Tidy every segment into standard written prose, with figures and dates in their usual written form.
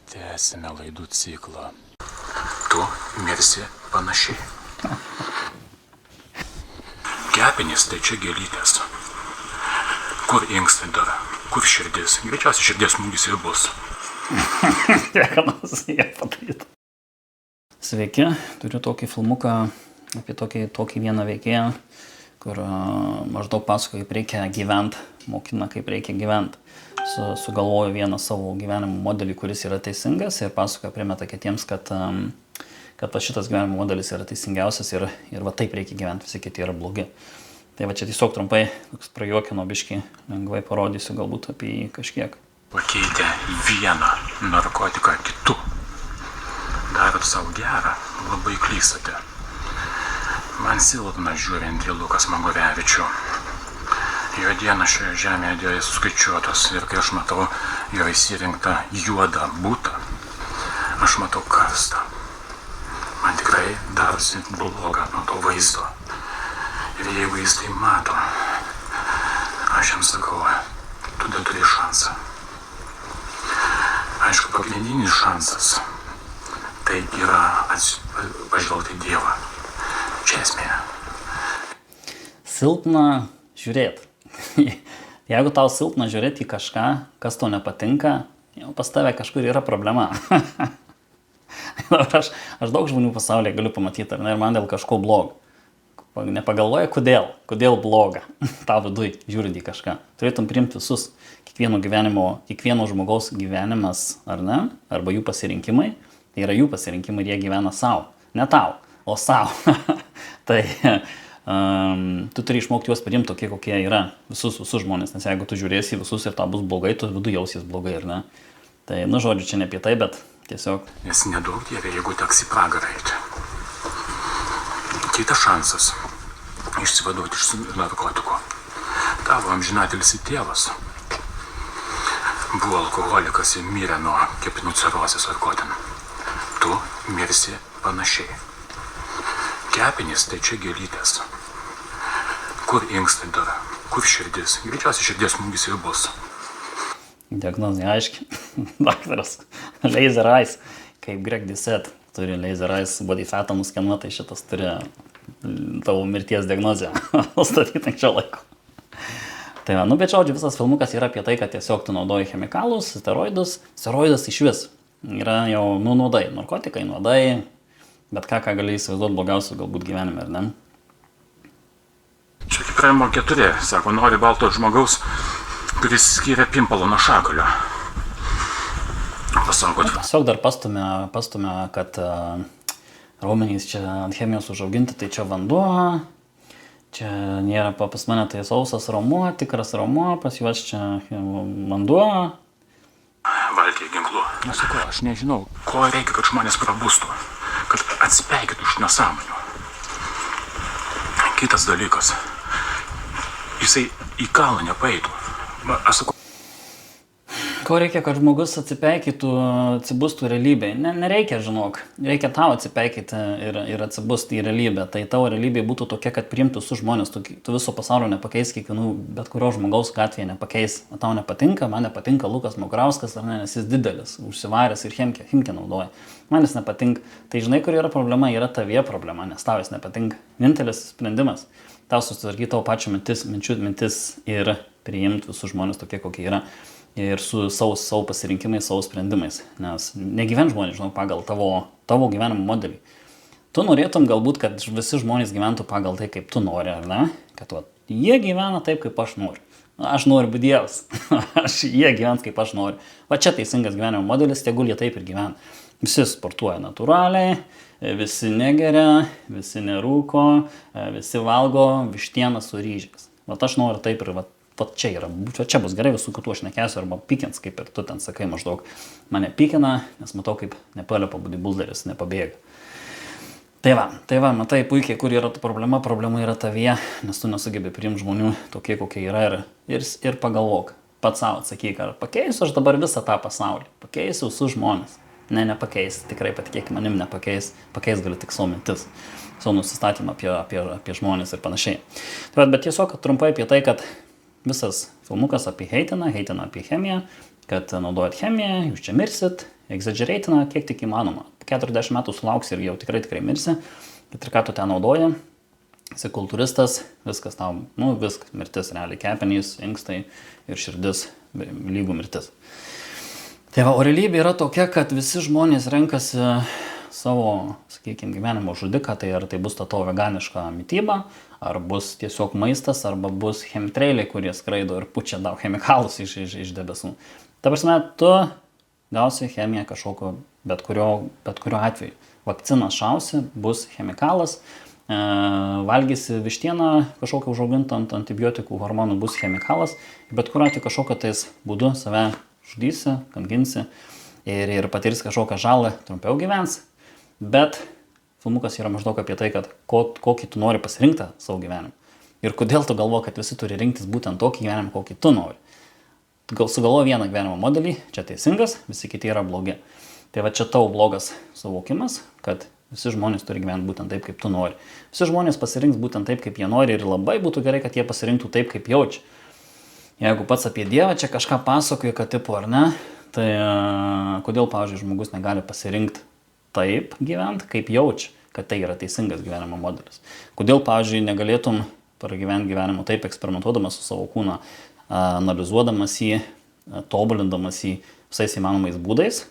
Tęsime laidų ciklą. Tu mirsi panašiai. Kepenys tai čia gėlytės. Kur inkstai dar? Kur širdis? Greičiausiai širdies smūgis ir bus. Kiekvienas jie padarytų. Sveiki, turiu tokį filmuką apie tokį vieną veikėją, kur maždaug pasakoja, kaip reikia gyventi, mokina, kaip reikia gyventi. Sugalvoju vieną savo gyvenimo modelį, kuris yra teisingas ir pasakoja, primeta kitiems, kad šitas gyvenimo modelis yra teisingiausias ir va taip reikia gyventi, visi kiti yra blogi. Tai va čia tiesiog trumpai, prajuokino biškį, lengvai parodysiu galbūt apie jį kažkiek. Pakeitę vieną narkotiką kitu, darot savo gerą, labai klystate. Man silpna žiūrint į Lukas Magovevičių. Jo diena šioje žemėje dėja suskaičiuotos ir kai aš matau jo įsirinktą juodą butą, aš matau karstą. Man tikrai darosi bloga nuo to vaizdo. Ir jeigu jis tai mato, aš jam sakau, tu dar turi šansą. Aišku, pagrindinis šansas tai yra pažvelgti į Dievą. Čia esmė. Silpna žiūrėti. Jeigu tau silpna žiūrėti į kažką, kas tau nepatinka, jau pas tave kažkur yra problema. aš daug žmonių pasaulyje galiu pamatyti, ar ne, ir man dėl kažko blogo. Nepagalvoja, kodėl bloga tau viduj žiūrint į kažką. Turėtum priimti visus, kiekvieno žmogaus gyvenimas, ar ne, arba jų pasirinkimai, tai yra jų pasirinkimai ir jie gyvena savo. Ne tau, o savo. Tai tu turi išmokti juos priimti tokie, kokie yra, visus žmonės, nes jeigu tu žiūrėsi visus ir tau bus blogai, tu vidu jausies blogai, ar ne? Tai, žodžiu, čia ne apie tai, bet tiesiog. Nes nedaug Dieve, jeigu teks į pragarą eiti. Kitas šansas išsivaduoti iš narkotiko. Tavo amžinatelis tėvas buvo alkoholikas ir mirė nuo kepenų cirozės ar ko ten. Tu mirsi panašiai. Kepenys tai čia gėlytės. Kur inkstai dar? Kur širdis? Greičiausiai širdies smūgis ir bus. Diagnozė aiški. Daktaras Laser Eyes, kaip Greg Doucette turi Laser Eyes body fatą nuskenuoti, tai šitas turi tavo mirties diagnozę statyti anksčiau laiko. Tai va, bet žodžiu, visas filmukas yra apie tai, kad tiesiog tu naudoji chemikalus, steroidus. Steroidas iš vis yra jau nuodai, narkotikai, nuodai, bet ką gali įsivaizduoti blogiausių galbūt gyvenime, ar ne? Čia kaip Remo 4, sako, nori balto žmogaus, kuris skiria pimpalą nuo šakalio. Pasakot. Tiesiog dar pastumia, kad raumenys čia ant chemijos užauginti, tai čia vanduo, čia nėra pas mane tai sausas raumuo, tikras raumuo, pas juos čia vanduo. Valgiai ginklu. Nesakau, aš nežinau, ko reikia, kad žmonės prabustų, kad atspeikytų iš nesąmonių. Kitas dalykas, jisai į kalną nepaeitų. Aš sakau. Ko reikia, kad žmogus atsipeikytų, atsibustų realybėje? Nereikia, žinok. Reikia tau atsipeikyti ir atsibusti į realybę. Tai tavo realybė būtų tokia, kad priimtų su žmonės. Tu viso pasaulio nepakeis, kiekvienų, bet kurio žmogaus gatvėje nepakeis. O tau nepatinka, man nepatinka Lukas Magrauskas, ar ne, nes jis didelis, užsivaręs ir chemkę naudoja. Man jis nepatinka. Tai žinai, kur yra problema, yra tavie problema, nes tau jis nepatinka. Vienintelis sprendimas. Tau susitvarkyti tavo pačio mintis ir priimti visus žmonės tokie, kokie yra. Ir su savo pasirinkimais, savo sprendimais. Nes negyven žmonės, žinau, pagal tavo gyvenimo modelį. Tu norėtum galbūt, kad visi žmonės gyventų pagal tai, kaip tu nori, ar ne? Kad jie gyvena taip, kaip aš noriu. Aš noriu būti Dievas. Jie gyvens, kaip aš noriu. Va čia teisingas gyvenimo modelis, tegul jie taip ir gyvena. Visi sportuoja natūraliai, visi negeria, visi nerūko, visi valgo vištieną su ryžiais. Va aš noriu taip ir va čia yra, čia bus gerai, visų kitų aš nekesiu arba pykins, kaip ir tu ten sakai maždaug. Mane pykina, nes matau, kaip nepalepa bodybuilderis, nepabėga. Tai va, matai puikiai, kur yra ta problema. Problema yra tavyje, nes tu nesugebi priimti žmonių tokie, kokie yra ir pagalvok. Pats savo atsakyk, ar pakeisiu aš dabar visą tą pasaulį. Pakeisiu visus žmonės. Nepakeis, tikrai patikėk manim nepakeis. Pakeis gali tik savo mintis, savo nusistatymą apie žmonės ir panašiai. Tai va, bet tiesiog trumpai apie tai, kad visas filmukas apie heitiną apie chemiją, kad naudojat chemiją, jūs čia mirsit exaggeratina kiek tik įmanoma. 40 metų sulauksi ir jau tikrai mirsi, kad ir ką tu ten naudoji, esi kultūristas, viskas tau, viskas, mirtis realiai, kepenys, inkstai ir širdis lygų mirtis. Tai va, o realybė yra tokia, kad visi žmonės renkasi savo, sakykime, gyvenimo žudiką, tai ar tai bus ta tavo veganiška mityba, ar bus tiesiog maistas, arba bus chemtrailiai, kurie skraido ir pučia daug chemikalus iš debesų. Ta prasme, tu gausi chemiją kažkokio, bet kurio atveju. Vakciną šausi, bus chemikalas, valgysi vištieną kažkokią užaugintą ant antibiotikų hormonų, bus chemikalas, bet kuriuo atveju kažkokio tais būdu save žudysi, kankinsi ir patirs kažkokią žalą, trumpiau gyvens. Bet filmukas yra maždaug apie tai, kad kokį tu nori pasirinkti savo gyvenimą. Ir kodėl tu galvoji, kad visi turi rinktis būtent tokį gyvenimą, kokį tu nori. Tu gal sugalvoji vieną gyvenimo modelį, čia teisingas, visi kiti yra blogi. Tai va čia tavo blogas suvokimas, kad visi žmonės turi gyventi būtent taip, kaip tu nori. Visi žmonės pasirinks būtent taip, kaip jie nori ir labai būtų gerai, kad jie pasirinktų taip, kaip jaučia. Jeigu pats apie Dievą čia kažką pasakoja, kad tipo ar ne, tai kodėl, pavyzdžiui, žmogus negali pasirinkti taip gyventi, kaip jaučia, kad tai yra teisingas gyvenimo modelis. Kodėl, pavyzdžiui, negalėtum pragyventi gyvenimo taip, eksperimentuodamas su savo kūną, analizuodamas jį, tobulindamas jį visais įmanomais būdais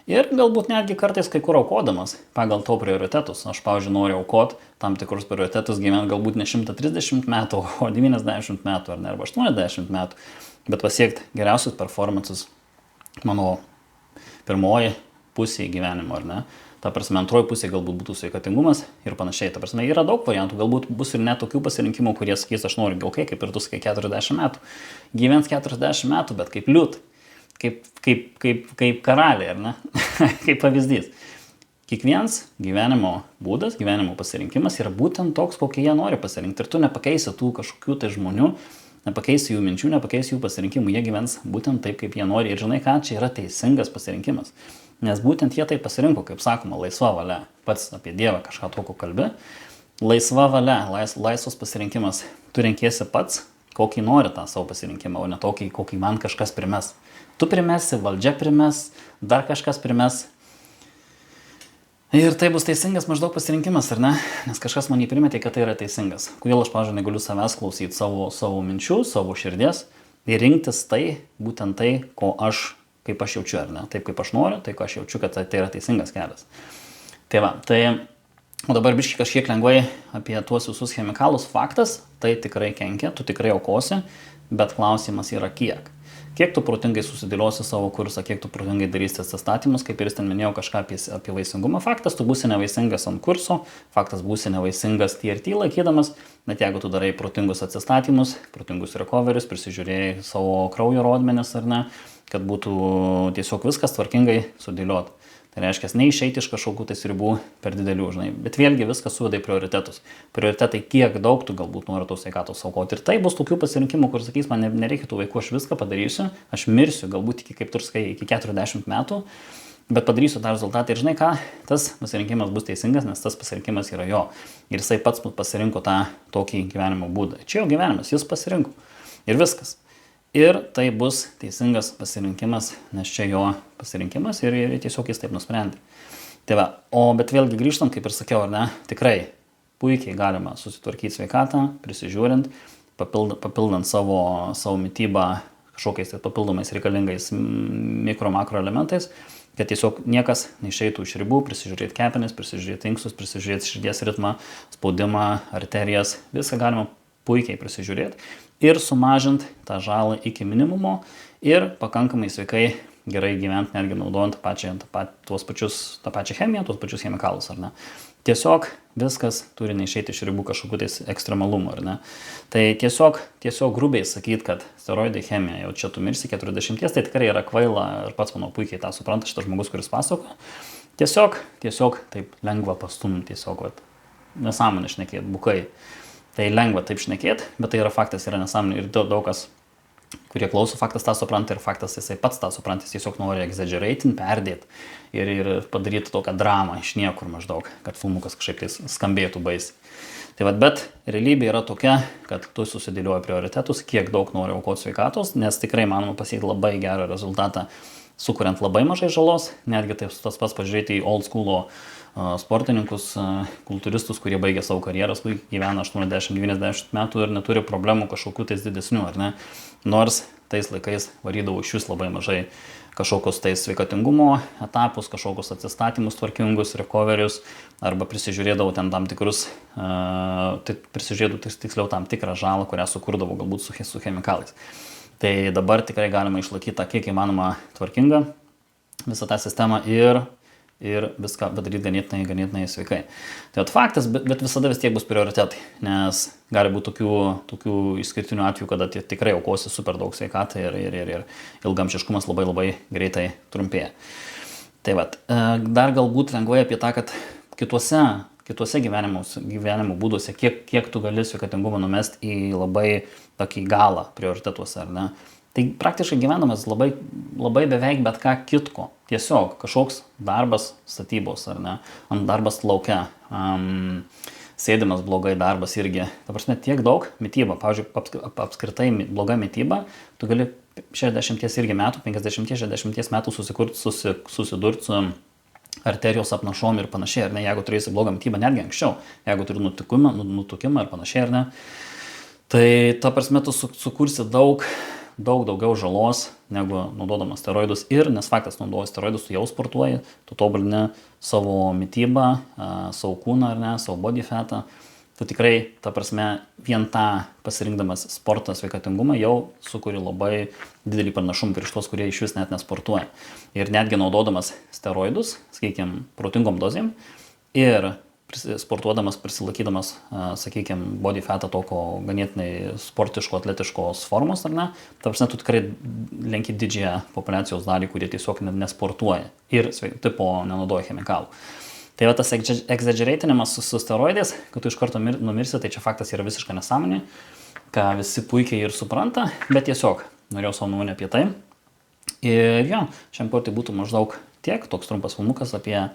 ir galbūt netgi kartais kai kur aukodamas pagal to prioritetus. Aš, pavyzdžiui, noriu aukoti tam tikrus prioritetus gyventi galbūt ne 130 metų, o 90 metų ar ne, arba 80 metų, bet pasiekti geriausius performances mano pirmoji pusėje gyvenimo, ar ne? Ta prasme, antroji pusė galbūt būtų sveikatingumas ir panašiai. Ta prasme, yra daug variantų, galbūt bus ir net tokių pasirinkimų, kurie sakys, aš noriu, kaip ir tu sakai, 40 metų. Gyvens 40 metų, bet kaip liūt, kaip karaliai, ar ne? Kaip pavyzdys. Kiekvienas gyvenimo būdas, gyvenimo pasirinkimas yra būtent toks, kokį jie nori pasirinkti. Ir tu nepakeisi tų kažkokių tai žmonių, nepakeisi jų minčių, nepakeisi jų pasirinkimų. Jie gyvens būtent taip, kaip jie nori. Ir žinai ką, čia yra teisingas pasirinkimas. Nes būtent jie tai pasirinko, kaip sakoma, laisva valia. Pats apie Dievą kažką tokio kalbi. Laisva valia, laisvas pasirinkimas. Tu renkiesi pats, kokį nori tą savo pasirinkimą, o ne tokį, kokį man kažkas primes. Tu primesi, valdžia primes, dar kažkas primes. Ir tai bus teisingas maždaug pasirinkimas, ar ne? Nes kažkas man jį primetė, kad tai yra teisingas. Kodėl aš, pavyzdžiui, negaliu savęs klausyti savo minčių, savo širdies ir rinktis tai, būtent tai, kaip aš jaučiu, ar ne? Taip, kaip aš noriu, tai, ko aš jaučiu, kad tai yra teisingas kelias. Tai va, o dabar biškai kažkiek lengvai apie tuos visus chemikalus. Faktas, tai tikrai kenkia, tu tikrai aukosi, bet klausimas yra kiek. Kiek tu protingai susidėliosi savo kursą, kiek tu protingai darysi atsistatymus, kaip ir jis ten minėjau kažką apie vaisingumą. Faktas, tu būsi nevaisingas ant kurso, faktas būsi nevaisingas TRT laikydamas, net jeigu tu darai protingus atsistatymus, protingus recoveries, prisižiūrėjai savo kraujo rodmenis ar ne, kad būtų tiesiog viskas tvarkingai sudėliota. Tai reiškia, neišeiti iš kažkokių tais ribų per didelių, žinai. Bet vėlgi viskas suveda į prioritetus. Prioritetai, kiek daug tu galbūt nori tos sveikatos aukoti. Ir tai bus tokių pasirinkimų, kur sakys, man nereikia tų vaikų, aš viską padarysiu, aš mirsiu, galbūt iki, kaip tu sakai, iki 40 metų, bet padarysiu tą rezultatą. Ir žinai ką, tas pasirinkimas bus teisingas, nes tas pasirinkimas yra jo. Ir jisai pats pasirinko tą tokį gyvenimo būdą. Čia jo gyvenimas, jis pasirinko. Ir viskas. Ir tai bus teisingas pasirinkimas, nes čia jo pasirinkimas ir tiesiog jis taip nusprendė. Tai va, bet vėlgi grįžtant, kaip ir sakiau, ar ne, tikrai puikiai galima susitvarkyti sveikatą, prisižiūrint, papildant savo mitybą kažkokiais papildomais reikalingais mikro-makro elementais, kad tiesiog niekas neišeitų iš ribų, prisižiūrėti kepenis, prisižiūrėti inkstus, prisižiūrėti širdies ritmą, spaudimą, arterijas, viską galima puikiai prisižiūrėti ir sumažinti tą žalą iki minimumo ir pakankamai sveikai gerai gyventi, netgi naudojant tą pačią chemiją, tuos pačius chemikalus, ar ne. Tiesiog viskas turi neišeiti iš ribų kažkokių tais ekstremalumų, ar ne. Tai tiesiog grubiai sakyti, kad steroidai chemija, jau čia tu mirsi 40, tai tikrai yra kvaila ir pats, manau, puikiai tą supranta šitas žmogus, kuris pasako. Tiesiog taip lengva pastumti, tiesiog nesąmonė šnekėti, bukai. Tai lengva taip šnekėti, bet tai yra faktas, yra nesąmonė ir daug kas, kurie klauso, faktas tą supranta ir faktas jisai pats tą supranta, jis tiesiog nori exaggerating, perdėti ir padaryti tokią dramą iš niekur maždaug, kad filmukas kažkaip tai skambėtų baisiai. Tai bet realybė yra tokia, kad tu susidėlioji prioritetus, kiek daug nori aukoti sveikatos, nes tikrai manoma pasiekti labai gerą rezultatą sukuriant labai mažai žalos, netgi tas pats pažiūrėti į old school sportininkus, kultūristus, kurie baigė savo karjeras, gyvena 80-90 metų ir neturi problemų kažkokių tais didesnių, ar ne? Nors tais laikais varydavo iš vis labai mažai kažkokius tais sveikatingumo etapus, kažkokius atsistatymus tvarkingus, recoverius, arba prisižiūrėdavo ten tam tikrus, tiksliau tam tikrą žalą, kurią sukurdavo galbūt su chemikalais. Tai dabar tikrai galima išlaikyti tą kiek įmanoma tvarkingą visą tą sistemą ir viską padaryti ganėtinai sveikai. Tai faktas, bet visada vis tiek bus prioritetai, nes gali būti tokių išskirtinių atvejų, kada tikrai aukosi super daug sveikatai ir ilgamžiškumas labai greitai trumpėja. Tai dar galbūt lengvai apie tą, kad kituose gyvenimo būduose, kiek tu gali sveikatingumą numesti į labai tokį galą prioritetuose, ar ne? Tai praktiškai gyvenamas labai beveik bet ką kitko. Tiesiog kažkoks darbas statybos, ar ne? Darbas lauke, sėdimas blogai darbas irgi. Ta prasme, tiek daug mityba. Pavyzdžiui, apskritai bloga mityba, tu gali 60 irgi metų, 50-60 metų susidurti su arterijos apnašom ir panašiai, ar ne? Jeigu turėsi blogą mitybą, netgi anksčiau, jeigu turi nutukimą ir panašiai, ar ne? Tai ta prasme, tu sukursi daug daugiau žalos negu naudodamas steroidus nes faktas, naudoji steroidus, tu jau sportuoji, tu tobulini savo mitybą, savo kūną, ar ne, savo body fatą. Tu tikrai, ta prasme, vien tą pasirinkdamas sportą, sveikatingumą jau sukuri labai didelį pranašumą prieš tos, kurie iš vis net nesportuoja. Ir netgi naudodamas steroidus, sakykime, protingom dozėm ir sportuodamas, prisilaikydamas, sakykime, body fatą tokio ganėtinai sportiško, atletiškos formos, ar ne, ta prasme, tu tikrai lenki didžiąją populiacijos dalį, kurie tiesiog nesportuoja ir tipo nenaudoja chemikalų. Tai tas exaggeratinimas su steroidais, kad tu iš karto numirsi, tai čia faktas yra visiškai nesąmonė, ką visi puikiai ir supranta, bet tiesiog norėjau savo nuomonę apie tai. Ir jo, šiam kartui būtų maždaug tiek, toks trumpas filmukas apie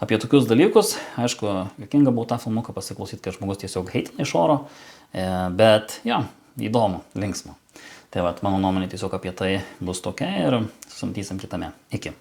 tokius dalykus. Aišku, juokinga buvo tą filmuką pasiklausyti, kai žmogus tiesiog heitina iš oro, bet jo, įdomu, linksma. Tai mano nuomonė tiesiog apie tai bus tokia ir susimatysim kitame. Iki.